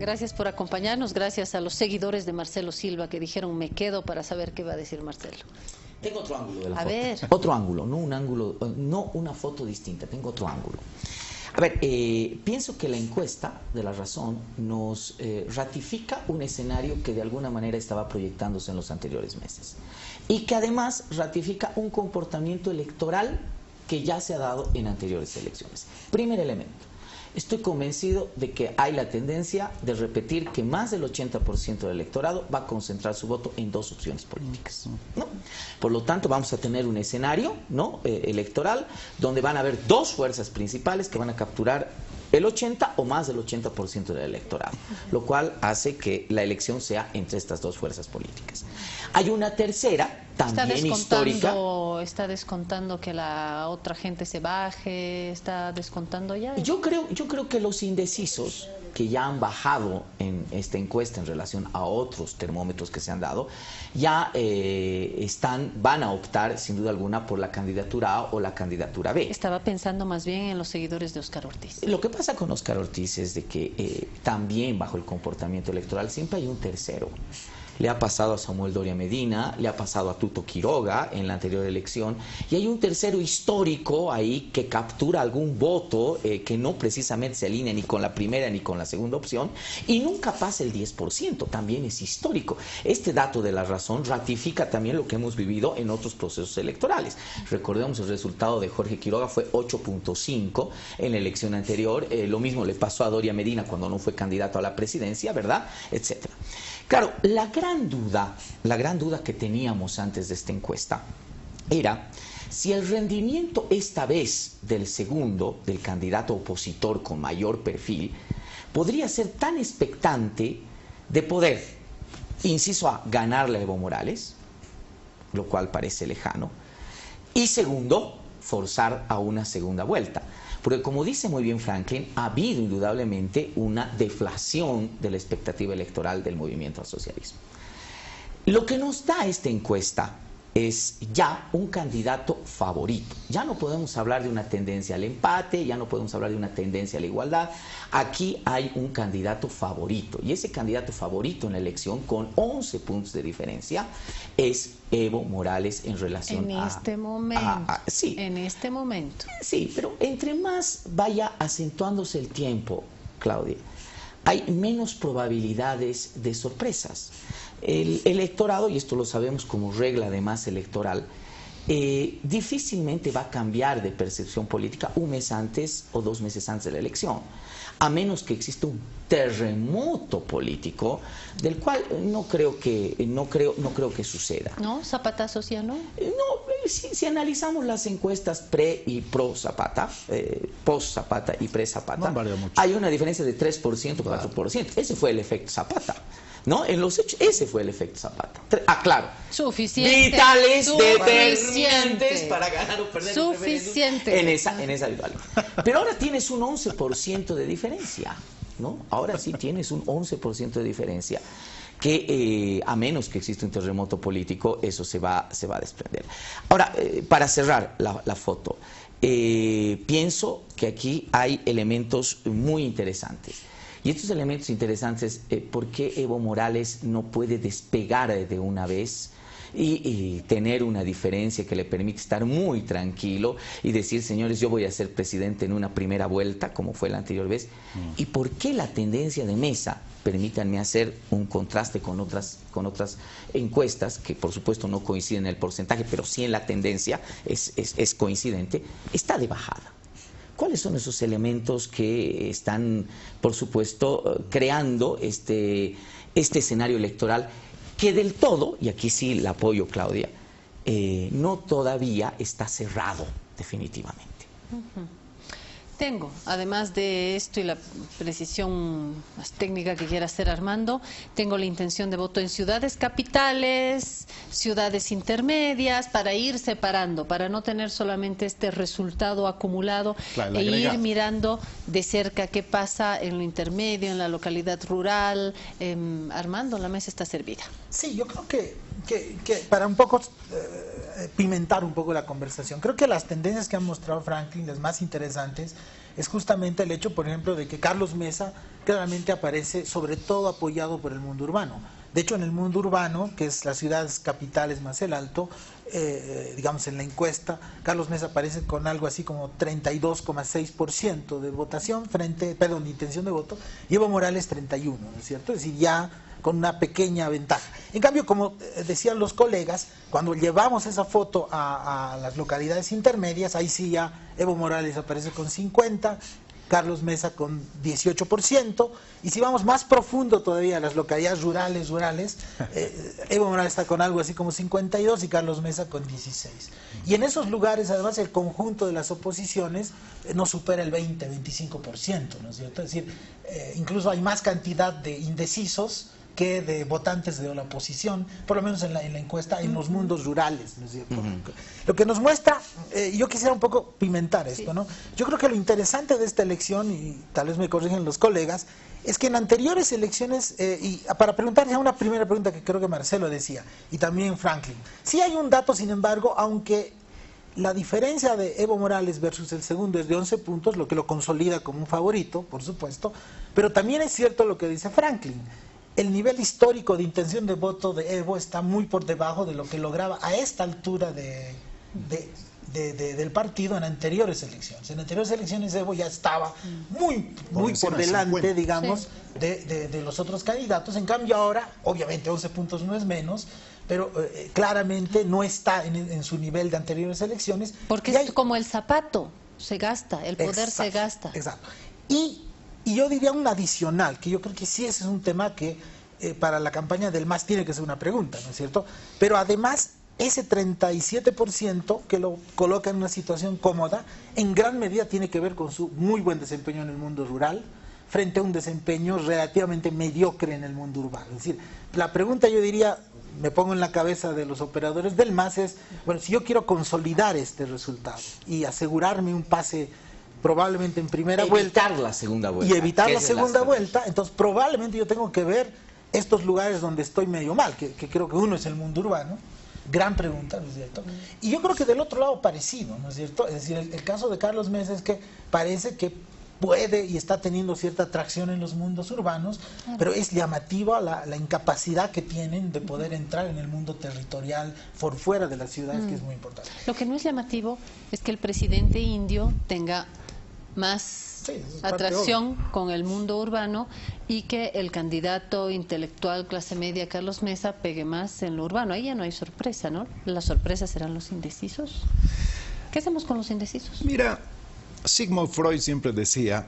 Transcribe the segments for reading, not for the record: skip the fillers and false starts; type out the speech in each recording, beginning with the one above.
Gracias por acompañarnos, gracias a los seguidores de Marcelo Silva que dijeron me quedo para saber qué va a decir Marcelo. Tengo otro ángulo de la foto. Ver. Otro ángulo, no una foto distinta, tengo otro ángulo. A ver, pienso que la encuesta de La Razón nos ratifica un escenario que de alguna manera estaba proyectándose en los anteriores meses y que además ratifica un comportamiento electoral que ya se ha dado en anteriores elecciones. Primer elemento. Estoy convencido de que hay la tendencia de repetir que más del 80% del electorado va a concentrar su voto en dos opciones políticas, ¿no? Por lo tanto, vamos a tener un escenario, ¿no?, electoral donde van a haber dos fuerzas principales que van a capturar el 80 o más del 80% del electorado, lo cual hace que la elección sea entre estas dos fuerzas políticas. Hay una tercera, también histórica. ¿Está descontando que la otra gente se baje? ¿Está descontando ya? Yo creo que los indecisos que ya han bajado en esta encuesta en relación a otros termómetros que se han dado, ya van a optar sin duda alguna por la candidatura A o la candidatura B. Estaba pensando más bien en los seguidores de Óscar Ortiz. Lo que pasa con Óscar Ortiz es de que también bajo el comportamiento electoral siempre hay un tercero. Le ha pasado a Samuel Doria Medina, le ha pasado a Tuto Quiroga en la anterior elección, y hay un tercero histórico ahí que captura algún voto que no precisamente se alinea ni con la primera ni con la segunda opción, y nunca pasa el 10%, también es histórico. Este dato de La Razón ratifica también lo que hemos vivido en otros procesos electorales. Recordemos, el resultado de Jorge Quiroga fue 8.5 en la elección anterior, lo mismo le pasó a Doria Medina cuando no fue candidato a la presidencia, ¿verdad?, etcétera. Claro, la gran duda que teníamos antes de esta encuesta era si el rendimiento esta vez del segundo, del candidato opositor con mayor perfil, podría ser tan expectante de poder, inciso A, ganarle a Evo Morales, lo cual parece lejano, y segundo, forzar a una segunda vuelta. Porque como dice muy bien Franklin, ha habido indudablemente una deflación de la expectativa electoral del movimiento al socialismo. Lo que nos da esta encuesta es ya un candidato favorito. Ya no podemos hablar de una tendencia al empate, ya no podemos hablar de una tendencia a la igualdad. Aquí hay un candidato favorito, y ese candidato favorito en la elección, con 11 puntos de diferencia, es Evo Morales en relación en este momento. Sí. En este momento. Sí, pero entre más vaya acentuándose el tiempo, Claudia, hay menos probabilidades de sorpresas. El electorado, y esto lo sabemos como regla además electoral, difícilmente va a cambiar de percepción política un mes antes o 2 meses antes de la elección, a menos que exista un terremoto político del cual no creo que suceda. ¿No? ¿Zapatazos ya no? No, si analizamos las encuestas pre y pro Zapata, post Zapata y pre Zapata, no hay una diferencia de 3%, 4%. Ese fue el efecto Zapata, ¿no? En los hechos, ese fue el efecto Zapata. Claro. Suficiente. Vitales, determinantes para ganar o perder. Suficiente. En esa rivalidad. Pero ahora tienes un 11% de diferencia, ¿no? Ahora sí tienes un 11% de diferencia que a menos que exista un terremoto político, eso se va a desprender. Ahora, para cerrar la foto, pienso que aquí hay elementos muy interesantes. Y estos elementos interesantes, ¿por qué Evo Morales no puede despegar de una vez y tener una diferencia que le permite estar muy tranquilo y decir, señores, yo voy a ser presidente en una primera vuelta, como fue la anterior vez? ¿Y por qué la tendencia de Mesa, permítanme hacer un contraste con otras encuestas, que por supuesto no coinciden en el porcentaje, pero sí en la tendencia es coincidente, está de bajada? ¿Cuáles son esos elementos que están, por supuesto, creando este escenario electoral que del todo, y aquí sí la apoyo, Claudia, no todavía está cerrado definitivamente? Tengo, además de esto y la precisión más técnica que quiera hacer Armando, tengo la intención de voto en ciudades capitales, ciudades intermedias, para ir separando, para no tener solamente este resultado acumulado, claro, ir mirando de cerca qué pasa en lo intermedio, en la localidad rural. Armando, la mesa está servida. Sí, yo creo que para un poco pimentar un poco la conversación. Creo que las tendencias que ha mostrado Franklin, las más interesantes, es justamente el hecho, por ejemplo, de que Carlos Mesa claramente aparece sobre todo apoyado por el mundo urbano. De hecho, en el mundo urbano, que es las ciudades capitales más el alto, digamos en la encuesta, Carlos Mesa aparece con algo así como 32,6% de votación de intención de voto, y Evo Morales 31%, ¿no es cierto? Es decir, ya con una pequeña ventaja. En cambio, como decían los colegas, cuando llevamos esa foto a las localidades intermedias, ahí sí ya Evo Morales aparece con 50%, Carlos Mesa con 18%, y si vamos más profundo todavía a las localidades rurales, Evo Morales está con algo así como 52% y Carlos Mesa con 16%. Y en esos lugares, además, el conjunto de las oposiciones no supera el 20-25%, ¿no es cierto? Es decir, incluso hay más cantidad de indecisos que de votantes de la oposición, por lo menos en la encuesta, en los mundos rurales, ¿no es cierto? Lo que nos muestra, yo quisiera un poco pimentar esto, ¿no? Yo creo que lo interesante de esta elección, y tal vez me corrigen los colegas, es que en anteriores elecciones, y para preguntar ya una primera pregunta que creo que Marcelo decía, y también Franklin, sí hay un dato, sin embargo, aunque la diferencia de Evo Morales versus el segundo es de 11 puntos, lo que lo consolida como un favorito, por supuesto, pero también es cierto lo que dice Franklin. El nivel histórico de intención de voto de Evo está muy por debajo de lo que lograba a esta altura del partido en anteriores elecciones. En anteriores elecciones Evo ya estaba muy por delante, digamos, de los otros candidatos. En cambio ahora, obviamente 11 puntos no es menos, pero claramente no está en su nivel de anteriores elecciones. Porque es como el zapato, se gasta, el poder se gasta. Exacto. Y yo diría un adicional, que yo creo que sí ese es un tema que para la campaña del MAS tiene que ser una pregunta, ¿no es cierto? Pero además, ese 37% que lo coloca en una situación cómoda, en gran medida tiene que ver con su muy buen desempeño en el mundo rural, frente a un desempeño relativamente mediocre en el mundo urbano. Es decir, la pregunta yo diría, me pongo en la cabeza de los operadores del MAS es, bueno, si yo quiero consolidar este resultado y asegurarme un pase probablemente en primera vuelta. Evitar la segunda vuelta. Y evitar la segunda vuelta, entonces probablemente yo tengo que ver estos lugares donde estoy medio mal, que creo que uno es el mundo urbano. Gran pregunta, ¿no es cierto? Y yo creo que del otro lado parecido, ¿no es cierto? Es decir, el caso de Carlos Mesa es que parece que puede y está teniendo cierta atracción en los mundos urbanos, pero es llamativa la incapacidad que tienen de poder entrar en el mundo territorial por fuera de las ciudades, que es muy importante. Lo que no es llamativo es que el presidente indio tenga más atracción con el mundo urbano y que el candidato intelectual clase media Carlos Mesa pegue más en lo urbano. Ahí ya no hay sorpresa, ¿no? ¿La sorpresa serán los indecisos? ¿Qué hacemos con los indecisos? Mira, Sigmund Freud siempre decía,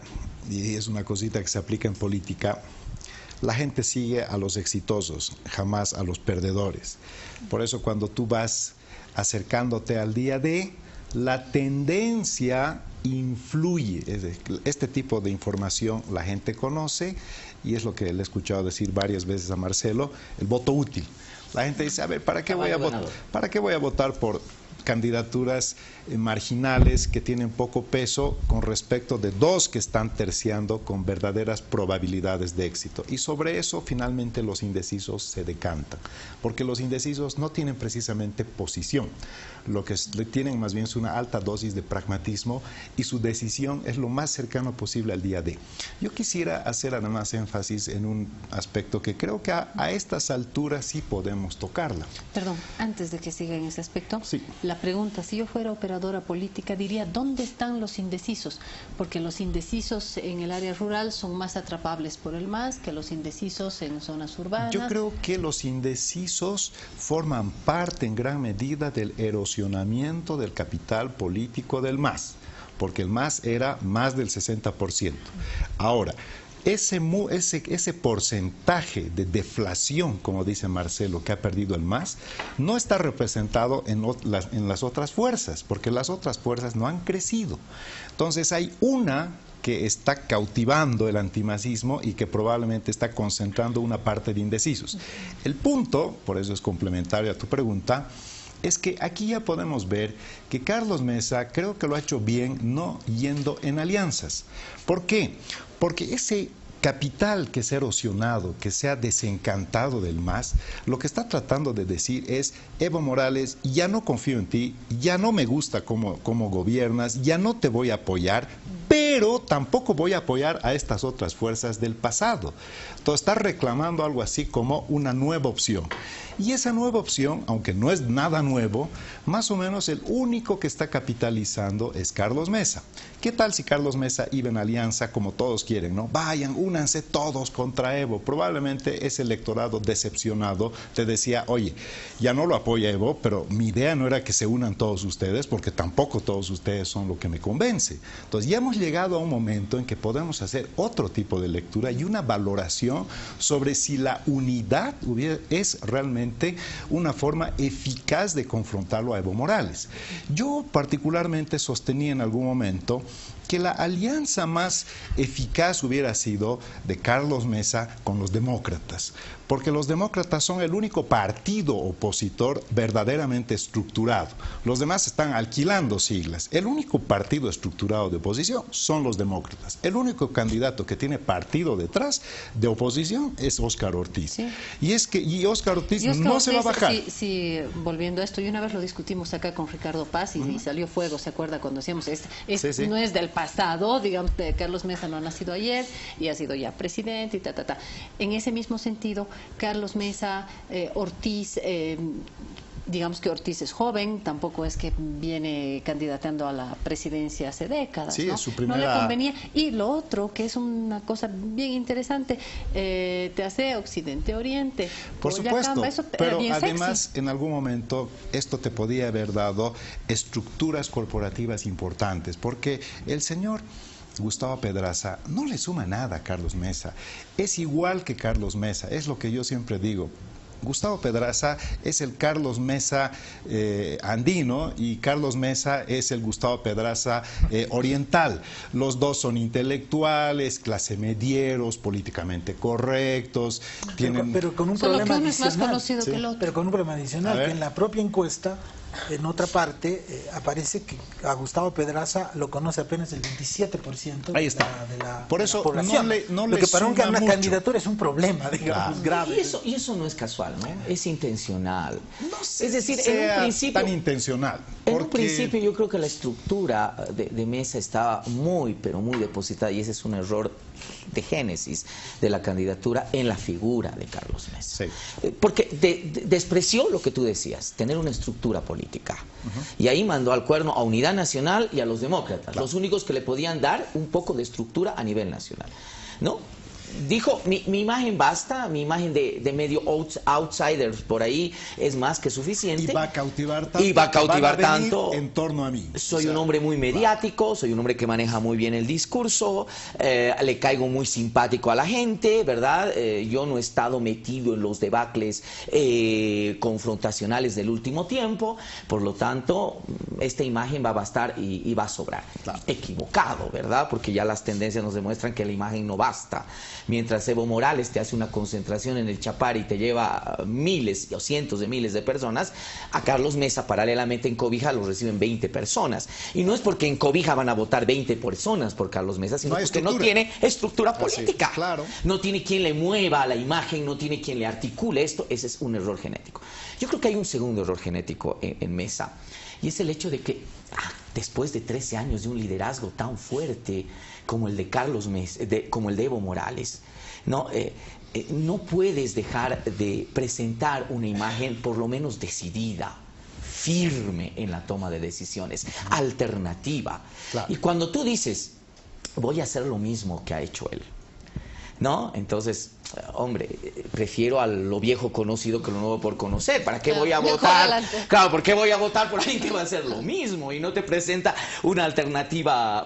y es una cosita que se aplica en política, la gente sigue a los exitosos, jamás a los perdedores. Por eso cuando tú vas acercándote al día D, la tendencia influye. Este tipo de información la gente conoce y es lo que le he escuchado decir varias veces a Marcelo, el voto útil. La gente dice, a ver, ¿para qué voy a votar por candidaturas marginales que tienen poco peso con respecto de dos que están terciando con verdaderas probabilidades de éxito? Y sobre eso finalmente los indecisos se decantan, porque los indecisos no tienen precisamente posición, lo que tienen más bien es una alta dosis de pragmatismo y su decisión es lo más cercano posible al día D. Yo quisiera hacer además énfasis en un aspecto que creo que a estas alturas sí podemos tocarla. Perdón, antes de que siga en ese aspecto, sí. La pregunta, si yo fuera operadora política, diría, ¿dónde están los indecisos? Porque los indecisos en el área rural son más atrapables por el MAS que los indecisos en zonas urbanas. Yo creo que los indecisos forman parte en gran medida del erosionamiento del capital político del MAS, porque el MAS era más del 60%. Ahora, ese porcentaje de deflación, como dice Marcelo, que ha perdido el MAS, no está representado en las otras fuerzas, porque las otras fuerzas no han crecido. Entonces hay una que está cautivando el antimasismo y que probablemente está concentrando una parte de indecisos. El punto, por eso es complementario a tu pregunta, es que aquí ya podemos ver que Carlos Mesa creo que lo ha hecho bien no yendo en alianzas. ¿Por qué? Porque ese capital que sea erosionado, que sea desencantado del MAS, lo que está tratando de decir es: Evo Morales, ya no confío en ti, ya no me gusta cómo gobiernas, ya no te voy a apoyar, pero tampoco voy a apoyar a estas otras fuerzas del pasado. Entonces está reclamando algo así como una nueva opción. Y esa nueva opción, aunque no es nada nuevo, más o menos el único que está capitalizando es Carlos Mesa. ¿Qué tal si Carlos Mesa iba en alianza como todos quieren, ¿no? Vayan, únanse todos contra Evo. Probablemente ese electorado decepcionado te decía: oye, ya no lo apoya Evo, pero mi idea no era que se unan todos ustedes, porque tampoco todos ustedes son lo que me convence. Entonces ya hemos llegado a un momento en que podemos hacer otro tipo de lectura y una valoración sobre si la unidad es realmente una forma eficaz de confrontarlo a Evo Morales. Yo particularmente sostenía en algún momento que la alianza más eficaz hubiera sido de Carlos Mesa con los demócratas, porque los demócratas son el único partido opositor verdaderamente estructurado. Los demás están alquilando siglas. El único partido estructurado de oposición son los demócratas. El único candidato que tiene partido detrás de oposición es Óscar Ortiz. Sí. Y Óscar Ortiz no se va a bajar. Sí, volviendo a esto, y una vez lo discutimos acá con Ricardo Paz y salió fuego, ¿se acuerda? Cuando decíamos, no es del pasado, digamos, Carlos Mesa no ha nacido ayer y ha sido ya presidente y En ese mismo sentido, Carlos Mesa, Ortiz, digamos que Ortiz es joven, tampoco es que viene candidateando a la presidencia hace décadas, sí, ¿no? Es su primera... No le convenía. Y lo otro, que es una cosa bien interesante, te hace Occidente-Oriente. Por supuesto, pero además sexy. En algún momento esto te podía haber dado estructuras corporativas importantes, porque el señor Gustavo Pedraza no le suma nada a Carlos Mesa. Es igual que Carlos Mesa, es lo que yo siempre digo. Gustavo Pedraza es el Carlos Mesa andino y Carlos Mesa es el Gustavo Pedraza oriental. Los dos son intelectuales, clase medieros, políticamente correctos. Pero con un problema adicional. Es más conocido que el otro. Pero con un problema adicional, que en la propia encuesta, en otra parte, aparece que a Gustavo Pedraza lo conoce apenas el 27% Ahí está. de la Por eso población. No lo le que para una mucho. candidatura es un problema, digamos, grave. Y eso no es casual, ¿no? Es intencional. No sé es decir, si en un principio, tan intencional. En un principio yo creo que la estructura de Mesa estaba muy, pero muy depositada, y ese es un error de génesis de la candidatura en la figura de Carlos Mesa. Sí. Porque despreció lo que tú decías, tener una estructura política. Y ahí mandó al cuerno a Unidad Nacional y a los demócratas, los únicos que le podían dar un poco de estructura a nivel nacional, ¿no? Dijo, mi imagen basta, mi imagen de medio outsiders por ahí es más que suficiente. Y va a cautivar tanto. En torno a mí. Soy un hombre muy mediático, soy un hombre que maneja muy bien el discurso, le caigo muy simpático a la gente, ¿verdad? Yo no he estado metido en los debacles confrontacionales del último tiempo, por lo tanto, esta imagen va a bastar y va a sobrar. Claro. Equivocado, ¿verdad? Porque ya las tendencias nos demuestran que la imagen no basta. Mientras Evo Morales te hace una concentración en el Chapare y te lleva miles o cientos de miles de personas, a Carlos Mesa paralelamente en Cobija lo reciben 20 personas. Y no es porque en Cobija van a votar 20 personas por Carlos Mesa, sino porque no tiene estructura política. Claro. No tiene quien le mueva la imagen, no tiene quien le articule esto. Ese es un error genético. Yo creo que hay un segundo error genético en Mesa, y es el hecho de que después de 13 años de un liderazgo tan fuerte como el de Carlos Mesa, como el de Evo Morales, no puedes dejar de presentar una imagen por lo menos decidida, firme en la toma de decisiones, alternativa. Claro. Y cuando tú dices, voy a hacer lo mismo que ha hecho él, ¿no? Entonces, hombre, prefiero a lo viejo conocido que lo nuevo por conocer. ¿Para qué voy a votar? Claro, ¿por qué voy a votar por alguien que va a hacer lo mismo y no te presenta una alternativa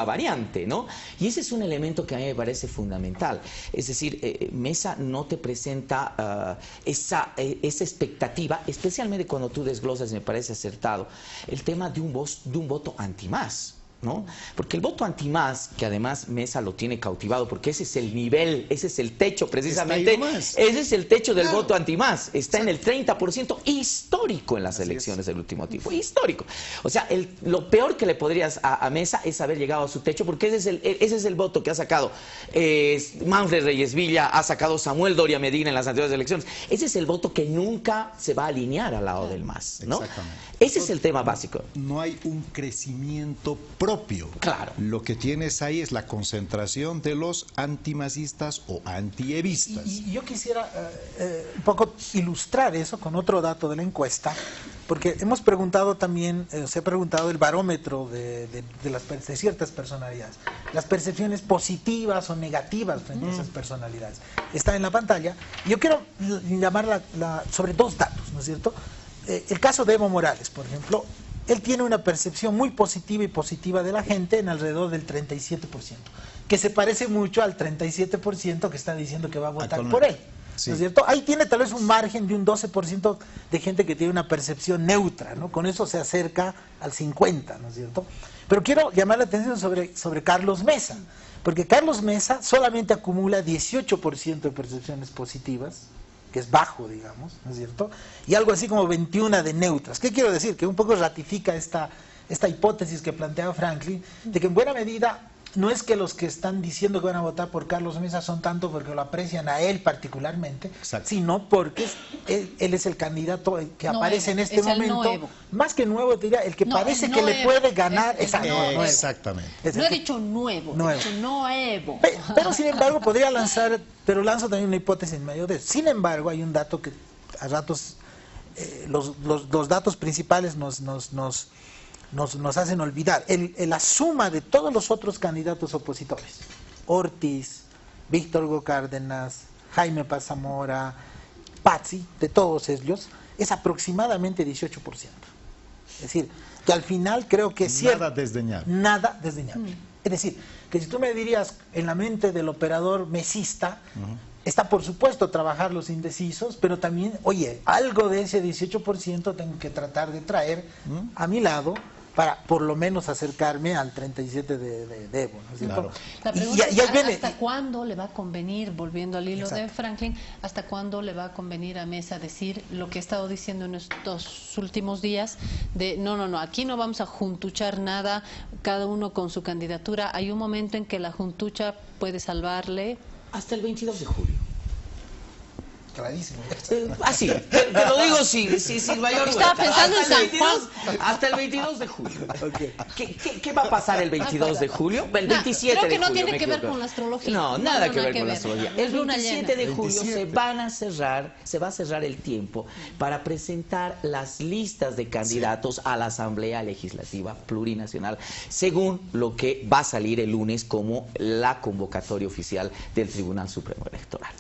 variante, ¿no? Y ese es un elemento que a mí me parece fundamental. Es decir, Mesa no te presenta esa expectativa, especialmente cuando tú desglosas, me parece acertado, el tema de un voto anti-más. ¿no? Porque el voto anti-más, que además Mesa lo tiene cautivado, porque ese es el nivel, ese es el techo precisamente, ese es el techo del voto anti-más, está en el 30% histórico en las elecciones del último tiempo, histórico. O sea, lo peor que le podrías a Mesa es haber llegado a su techo, porque ese es el voto que ha sacado Manfred Reyes Villa, ha sacado Samuel Doria Medina en las anteriores elecciones. Ese es el voto que nunca se va a alinear al lado del MAS, ¿no? Exactamente. Ese es el tema básico. No hay un crecimiento propio. Claro. Lo que tienes ahí es la concentración de los antimasistas o antievistas. Y yo quisiera un poco ilustrar eso con otro dato de la encuesta, porque hemos preguntado también, se ha preguntado el barómetro de ciertas personalidades, las percepciones positivas o negativas frente a esas personalidades. Está en la pantalla. Yo quiero llamar sobre dos datos, ¿no es cierto? El caso de Evo Morales, por ejemplo, él tiene una percepción muy positiva y positiva de la gente en alrededor del 37%, que se parece mucho al 37% que está diciendo que va a votar por él. Sí. ¿No es cierto? Ahí tiene tal vez un margen de un 12% de gente que tiene una percepción neutra, ¿no? Con eso se acerca al 50%, ¿no es cierto? Pero quiero llamar la atención sobre Carlos Mesa, porque Carlos Mesa solamente acumula 18% de percepciones positivas, que es bajo, digamos, ¿no es cierto? Y algo así como 21 de neutras. ¿Qué quiero decir? Que un poco ratifica esta hipótesis que planteaba Franklin, de que en buena medida no es que los que están diciendo que van a votar por Carlos Mesa son tanto porque lo aprecian a él particularmente, exacto, sino porque él es el candidato que aparece en este momento. Más que nuevo, te diría, el que parece que le puede ganar. Exactamente. No he dicho nuevo, he dicho nuevo. Pero sin embargo podría lanzar, pero lanzo también una hipótesis en medio de eso. Sin embargo, hay un dato que a ratos, los datos principales nos hacen olvidar. La suma de todos los otros candidatos opositores, Ortiz, Víctor Hugo Cárdenas, Jaime Paz Zamora, Pazzi, de todos ellos, es aproximadamente 18%. Es decir, que al final creo que es cierto. Nada desdeñable. Nada desdeñable. Es decir, que si tú me dirías en la mente del operador mesista, está por supuesto trabajar los indecisos, pero también, oye, algo de ese 18% tengo que tratar de traer a mi lado para por lo menos acercarme al 37 de Evo, ¿no es cierto? Claro. La pregunta es ¿hasta cuándo le va a convenir, volviendo al hilo de Franklin, hasta cuándo le va a convenir a Mesa decir lo que he estado diciendo en estos últimos días, de no, aquí no vamos a juntuchar nada, cada uno con su candidatura? Hay un momento en que la juntucha puede salvarle. Hasta el 22 de julio. Clarísimo. Así, te lo digo sin mayor. Estaba pensando en San Juan. Hasta el 22 de julio. Okay. ¿Qué va a pasar el 22 de julio? El 27 de julio. Creo que no tiene que ver con la astrología. No, nada que ver con la astrología. El 27 de julio se va a cerrar el tiempo para presentar las listas de candidatos a la Asamblea Legislativa Plurinacional, según lo que va a salir el lunes como la convocatoria oficial del Tribunal Supremo Electoral.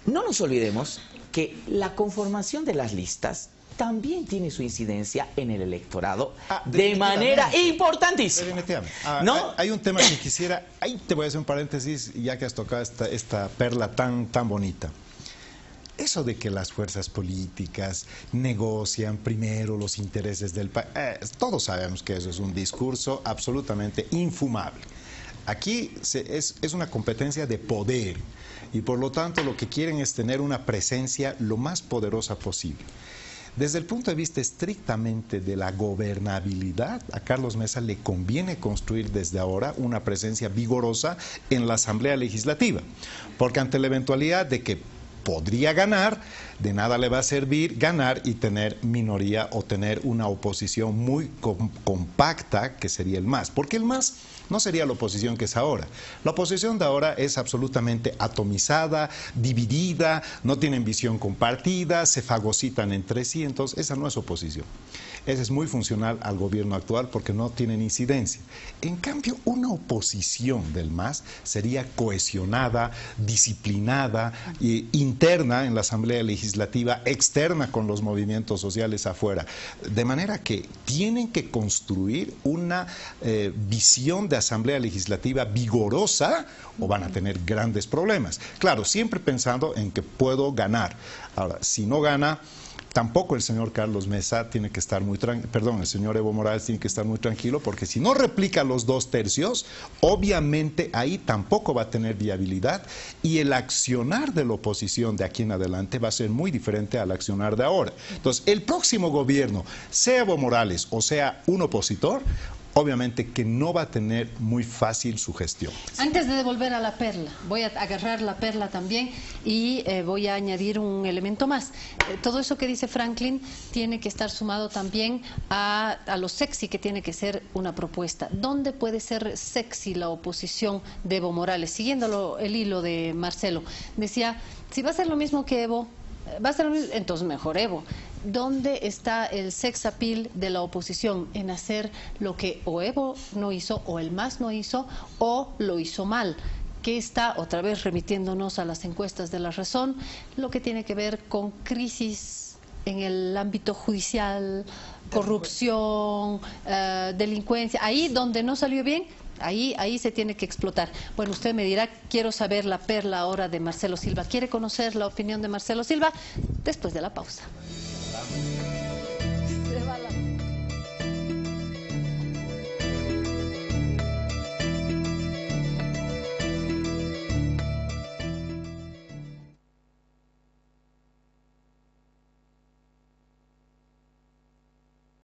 No nos olvidemos que la conformación de las listas también tiene su incidencia en el electorado de manera importantísima. ¿No? Hay un tema que quisiera, ahí te voy a hacer un paréntesis, ya que has tocado esta perla tan bonita. Eso de que las fuerzas políticas negocian primero los intereses del país, todos sabemos que eso es un discurso absolutamente infumable. Aquí es una competencia de poder y por lo tanto lo que quieren es tener una presencia lo más poderosa posible. Desde el punto de vista estrictamente de la gobernabilidad, a Carlos Mesa le conviene construir desde ahora una presencia vigorosa en la Asamblea Legislativa, porque ante la eventualidad de que podría ganar, de nada le va a servir ganar y tener minoría o tener una oposición muy compacta, que sería el MAS, porque el MAS no sería la oposición que es ahora. La oposición de ahora es absolutamente atomizada, dividida, no tienen visión compartida, se fagocitan entre sí, entonces esa no es oposición. Esa es muy funcional al gobierno actual porque no tienen incidencia. En cambio, una oposición del MAS sería cohesionada, disciplinada, interna en la Asamblea Legislativa, externa con los movimientos sociales afuera. De manera que tienen que construir una visión de Asamblea Legislativa vigorosa o van a tener grandes problemas. Claro, siempre pensando en que puedo ganar. Ahora, si no gana, Tampoco el señor Carlos Mesa tiene que estar muy tranquilo, perdón, el señor Evo Morales tiene que estar muy tranquilo, porque si no replica los 2/3, obviamente ahí tampoco va a tener viabilidad, y el accionar de la oposición de aquí en adelante va a ser muy diferente al accionar de ahora. Entonces, el próximo gobierno, sea Evo Morales o sea un opositor, obviamente que no va a tener muy fácil su gestión. Antes de devolver a la perla, voy a agarrar la perla también y voy a añadir un elemento más. Todo eso que dice Franklin tiene que estar sumado también a lo sexy que tiene que ser una propuesta. ¿Dónde puede ser sexy la oposición de Evo Morales? Siguiendo el hilo de Marcelo, decía, si va a ser lo mismo que Evo, va a ser lo mismo, entonces mejor Evo. ¿Dónde está el sex appeal de la oposición en hacer lo que o Evo no hizo, o el MAS no hizo, o lo hizo mal? Que está, otra vez remitiéndonos a las encuestas de La Razón, lo que tiene que ver con crisis en el ámbito judicial, corrupción, delincuencia. Ahí donde no salió bien, ahí se tiene que explotar. Bueno, usted me dirá, quiero saber la perla ahora de Marcelo Silva. ¿Quiere conocer la opinión de Marcelo Silva? Después de la pausa.